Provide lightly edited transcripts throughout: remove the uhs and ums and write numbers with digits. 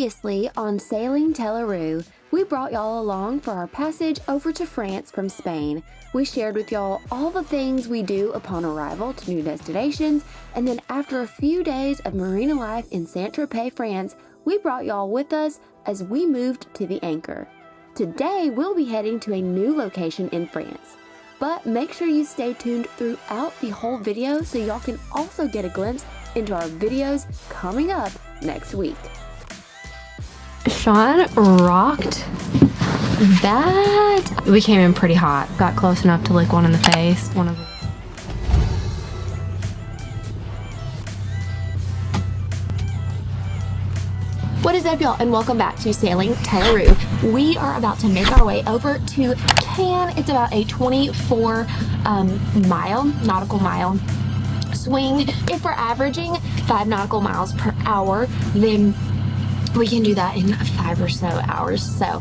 Previously on Sailing Tela, we brought y'all along for our passage over to France from Spain. We shared with y'all all the things we do upon arrival to new destinations, and then after a few days of marina life in Saint-Tropez, France, we brought y'all with us as we moved to the anchor. Today, we'll be heading to a new location in France. But make sure you stay tuned throughout the whole video so y'all can also get a glimpse into our videos coming up next week. Sean rocked that. We came in pretty hot. Got close enough to lick one in the face. What is up, y'all, and welcome back to Sailing Tela. We are about to make our way over to Cannes. It's about a 24 nautical mile swing. If we're averaging 5 nautical miles per hour, then we can do that in 5 or so hours. So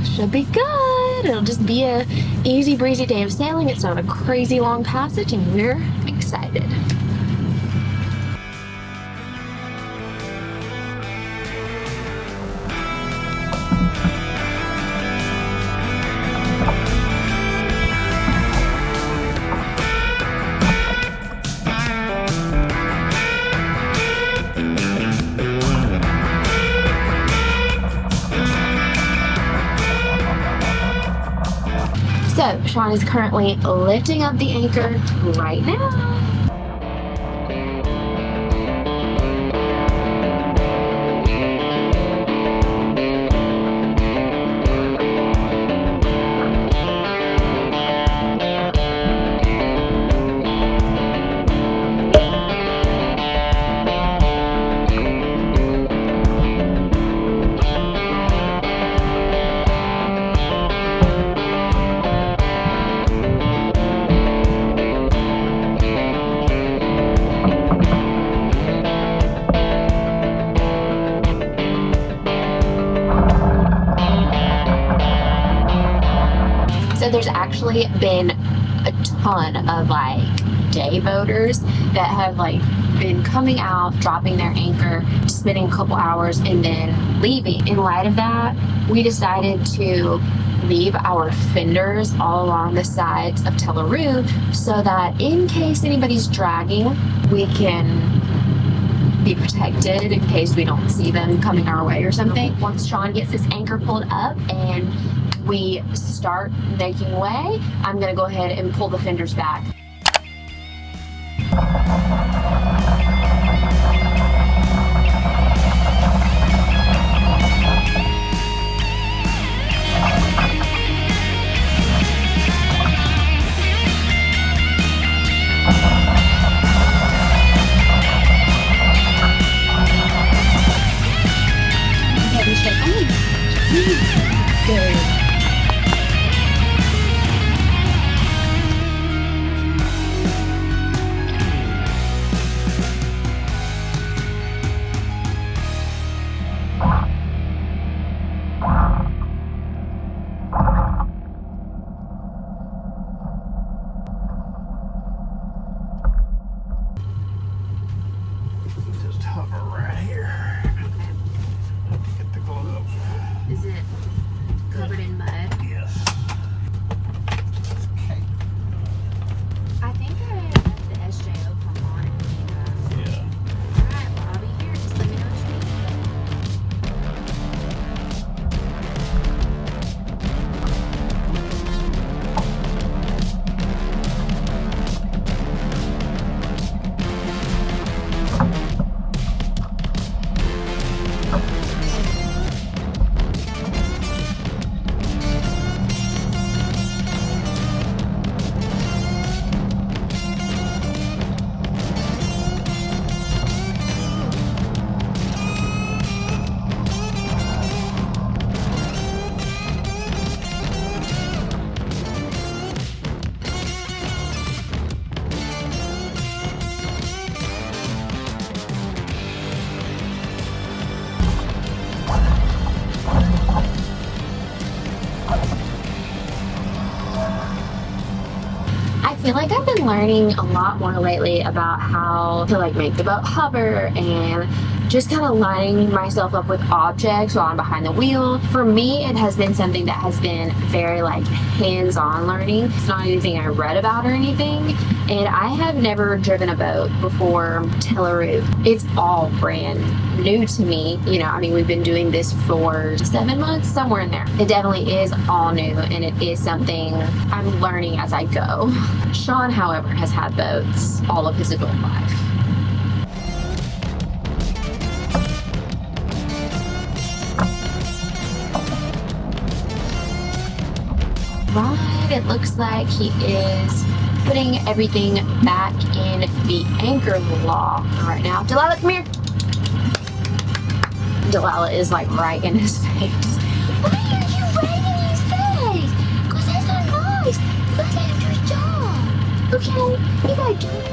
should be good. It'll just be a easy breezy day of sailing. It's not a crazy long passage, and we're excited. So, Sean is currently lifting up the anchor right now. So there's actually been a ton of day boaters that have been coming out, dropping their anchor, spending a couple hours, and then leaving. In light of that, we decided to leave our fenders all along the sides of Tela so that in case anybody's dragging, we can be protected in case we don't see them coming our way or something. Once Sean gets this anchor pulled up and we start making way, I'm gonna go ahead and pull the fenders back. Good. Just hover right here. Have to get the glove. Is it covered in mud? Yes. Okay. I think I let the SJO come on and Yeah. Alright, well, I'll be here. Just let me know what you need. I feel like I've been learning a lot more lately about how to like make the boat hover and just kind of lining myself up with objects while I'm behind the wheel. For me, it has been something that has been very like hands-on learning. It's not anything I read about or anything. And I have never driven a boat before Tela. It's all brand new to me. You know, I mean, we've been doing this for 7 months, somewhere in there. It definitely is all new, and it is something I'm learning as I go. Sean, however, has had boats all of his adult life. Right, it looks like he is putting everything back in the anchor lock right now. Delilah, come here. Delilah is like right in his face. Why are you right in his face? Because that's not nice. That's Andrew's job. Okay, you gotta do it.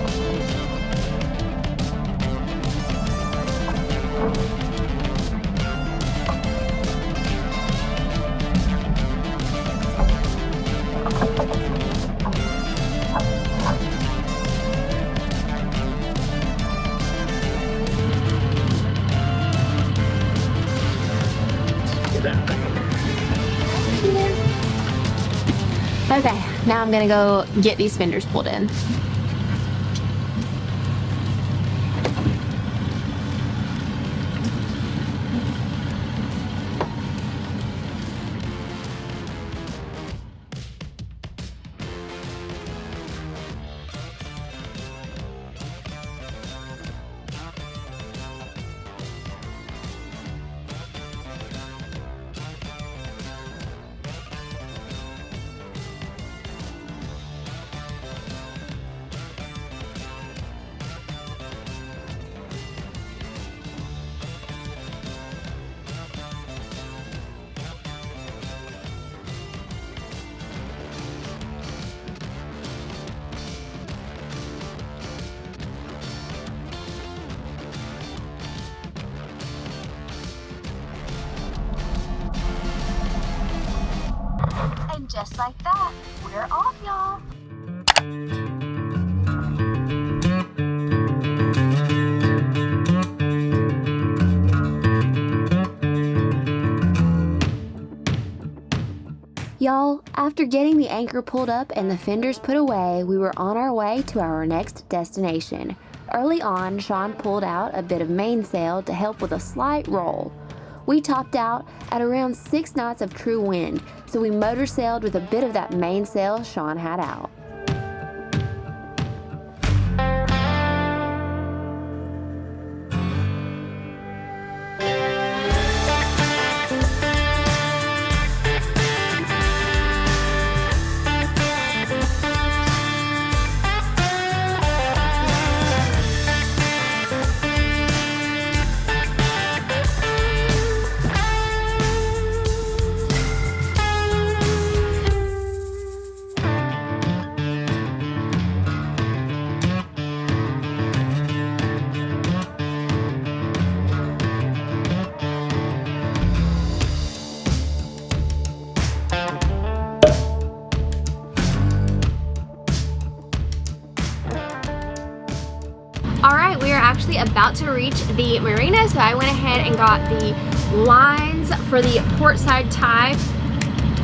Okay, now I'm gonna go get these fenders pulled in. And just like that, we're off, y'all. Y'all, after getting the anchor pulled up and the fenders put away, we were on our way to our next destination. Early on, Sean pulled out a bit of mainsail to help with a slight roll. We topped out at around 6 knots of true wind, so we motor sailed with a bit of that mainsail Sean had out. Alright, we are actually about to reach the marina, so I went ahead and got the lines for the port side tie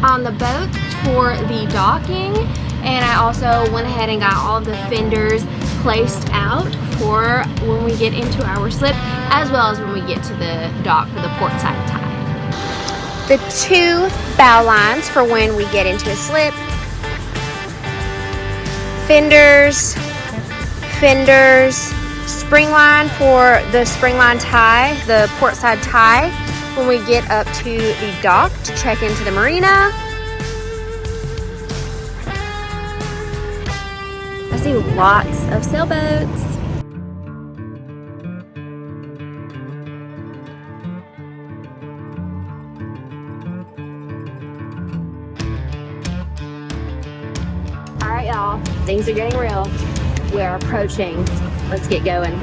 on the boat for the docking, and I also went ahead and got all of the fenders placed out for when we get into our slip, as well as when we get to the dock for the port side tie. The 2 bow lines for when we get into a slip, fenders, spring line for the spring line tie, the port side tie, when we get up to the dock to check into the marina. I see lots of sailboats. All right, y'all, things are getting real. We're approaching. Let's get going.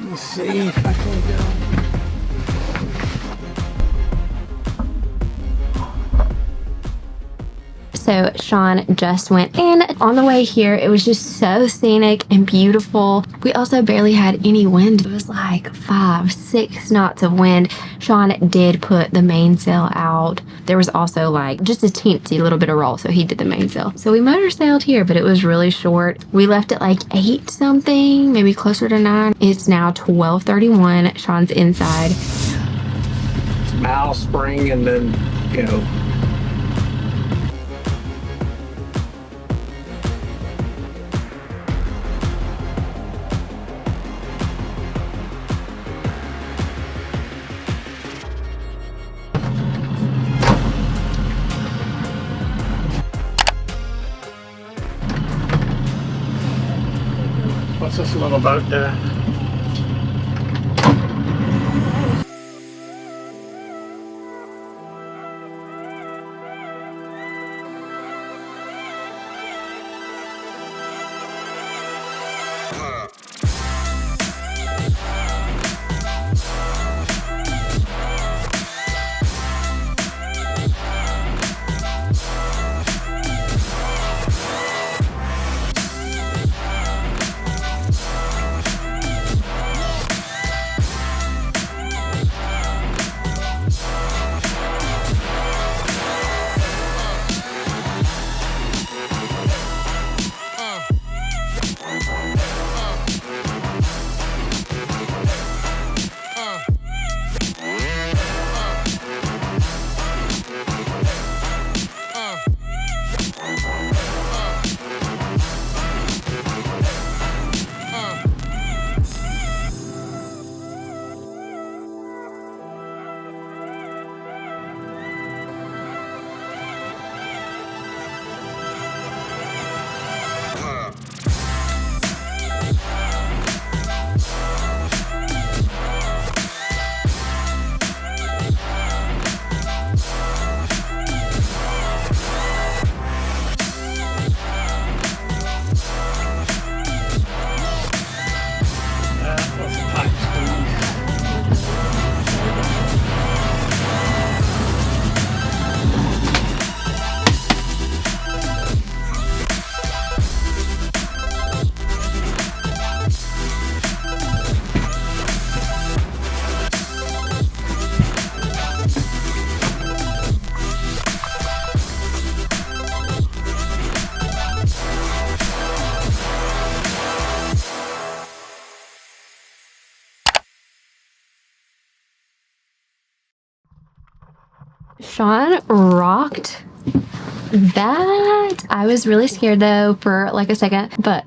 Let's see if I can go. So Sean just went in. On the way here, it was just so scenic and beautiful. We also barely had any wind. It was like 5-6 knots of wind. Sean did put the mainsail out. There was also like just a teensy little bit of roll, so he did the mainsail. So we motor sailed here, but it was really short. We left at like 8 something, maybe closer to 9. It's now 12:31. Sean's inside. Bow spring and then go. What's this little boat doing? Sean rocked that. I was really scared though for like a second, but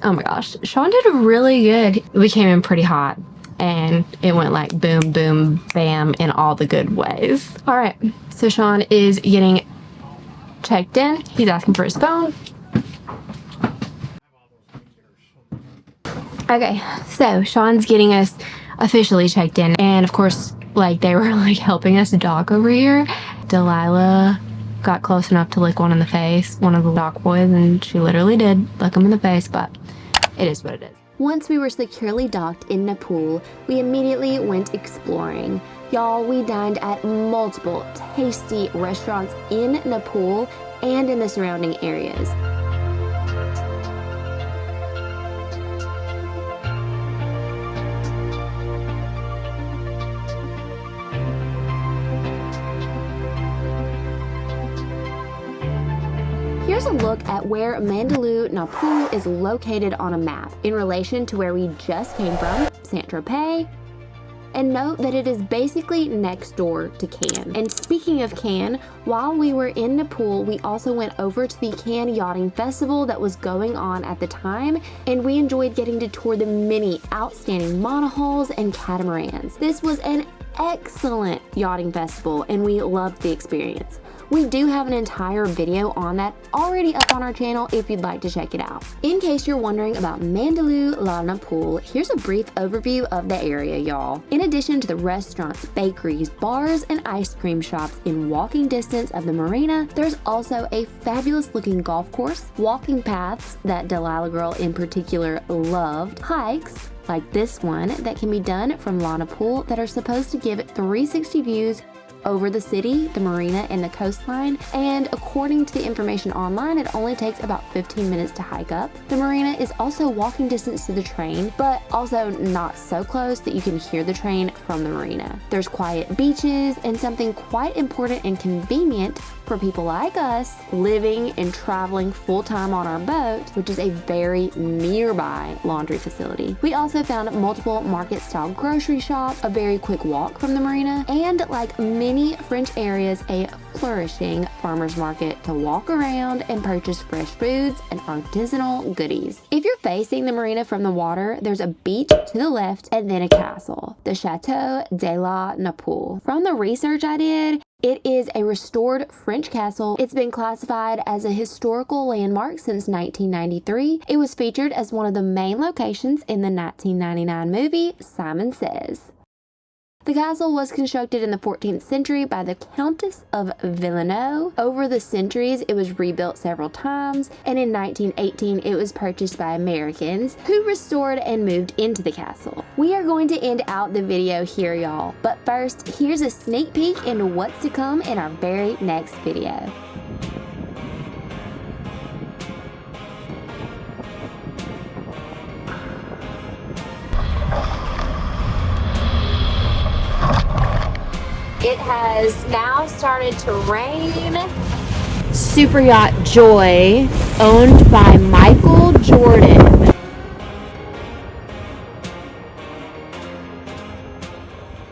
oh my gosh, Sean did really good. We came in pretty hot and it went like boom, boom, bam in all the good ways. All right, so Sean is getting checked in. He's asking for his phone. Okay, so Sean's getting us officially checked in, and of course, like they were like helping us dock over here. Delilah got close enough to lick one in the face, one of the dock boys, and she literally did lick him in the face, but it is what it is. Once we were securely docked in Napoule, we immediately went exploring. Y'all, we dined at multiple tasty restaurants in Napoule and in the surrounding areas. Here's a look at where Mandelieu La Napoule is located on a map in relation to where we just came from, Saint-Tropez. And note that it is basically next door to Cannes. And speaking of Cannes, while we were in Napoule, we also went over to the Cannes Yachting Festival that was going on at the time, and we enjoyed getting to tour the many outstanding monohulls and catamarans. This was an excellent yachting festival, and we loved the experience. We do have an entire video on that already up on our channel if you'd like to check it out. In case you're wondering about Mandelieu La Napoule, here's a brief overview of the area, y'all. In addition to the restaurants, bakeries, bars, and ice cream shops in walking distance of the marina, there's also a fabulous looking golf course, walking paths that Delilah Girl in particular loved, hikes, like this one that can be done from La Napoule that are supposed to give 360 views over the city, the marina, and the coastline, and according to the information online, it only takes about 15 minutes to hike up. The marina is also walking distance to the train, but also not so close that you can hear the train from the marina. There's quiet beaches and something quite important and convenient for people like us living and traveling full-time on our boat, which is a very nearby laundry facility. We also found multiple market-style grocery shops, a very quick walk from the marina, and like many French areas, a flourishing farmers market to walk around and purchase fresh foods and artisanal goodies. If you're facing the marina from the water, there's a beach to the left and then a castle, the Chateau de la Napoule. From the research I did, it is a restored French castle. It's been classified as a historical landmark since 1993. It was featured as one of the main locations in the 1999 movie Simon Says. The castle was constructed in the 14th century by the Countess of Villeneuve. Over the centuries, it was rebuilt several times, and in 1918, it was purchased by Americans who restored and moved into the castle. We are going to end out the video here, y'all, but first, here's a sneak peek into what's to come in our very next video. It has now started to rain. Super Yacht Joy, owned by Michael Jordan.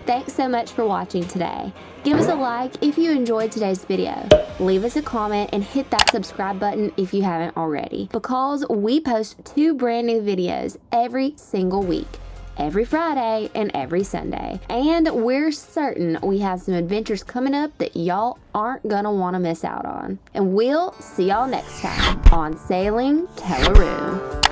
Thanks so much for watching today. Give us a like if you enjoyed today's video. Leave us a comment and hit that subscribe button if you haven't already, because we post 2 brand new videos every single week. Every Friday and every Sunday. And we're certain we have some adventures coming up that y'all aren't gonna wanna miss out on. And we'll see y'all next time on Sailing Tela.